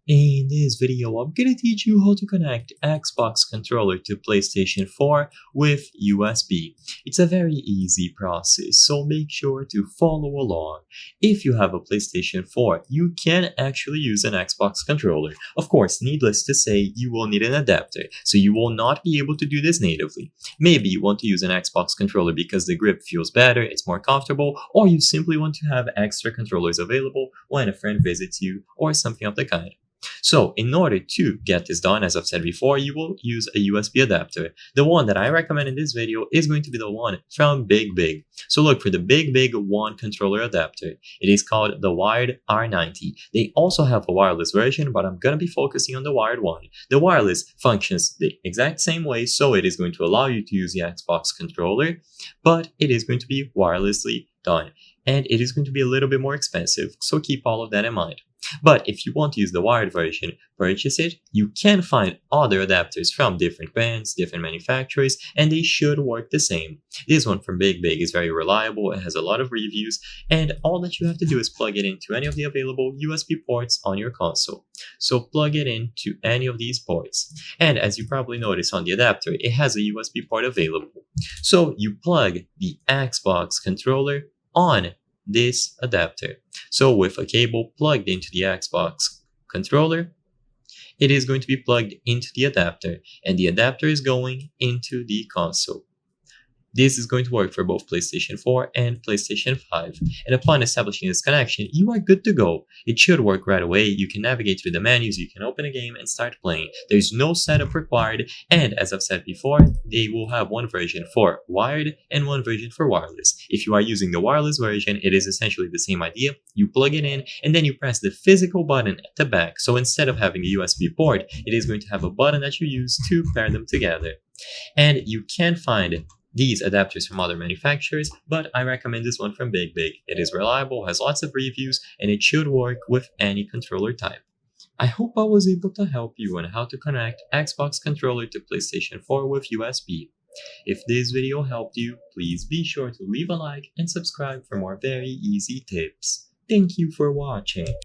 In this video, I'm gonna teach you how to connect Xbox controller to PlayStation 4 with USB. It's a very easy process, so make sure to follow along. If you have a PlayStation 4, you can actually use an Xbox controller. Of course, needless to say, you will need an adapter, so you will not be able to do this natively. Maybe you want to use an Xbox controller because the grip feels better, it's more comfortable, or you simply want to have extra controllers available when a friend visits you, or something of the kind. So in order to get this done, as I've said before, you will use a USB adapter. The one that I recommend in this video is going to be the one from Big. So look for the Big One controller adapter. It is called the wired R90. They also have a wireless version, but I'm going to be focusing on the wired one. The wireless functions the exact same way, so it is going to allow you to use the Xbox controller, but it is going to be wirelessly done. And it is going to be a little bit more expensive, so keep all of that in mind. But if you want to use the wired version, purchase it. You can find other adapters from different brands, different manufacturers, and they should work the same. This one from Big is very reliable, it has a lot of reviews, and all that you have to do is plug it into any of the available USB ports on your console. So plug it into any of these ports. And as you probably noticed on the adapter, it has a USB port available. So you plug the Xbox controller on this adapter. So with a cable plugged into the Xbox controller, it is going to be plugged into the adapter, and the adapter is going into the console. This is going to work for both PlayStation 4 and PlayStation 5, and upon establishing this connection, you are good to go. It should work right away. You can navigate through the menus, you can open a game and start playing. There's no setup required, and as I've said before, they will have one version for wired and one version for wireless. If you are using the wireless version, it is essentially the same idea. You plug it in, and then you press the physical button at the back. So instead of having a USB port, it is going to have a button that you use to pair them together. And you can find these adapters from other manufacturers, but I recommend this one from Big. It is reliable, has lots of reviews, and it should work with any controller type. I hope I was able to help you on how to connect Xbox controller to PlayStation 4 with USB. If this video helped you, please be sure to leave a like and subscribe for more very easy tips. Thank you for watching.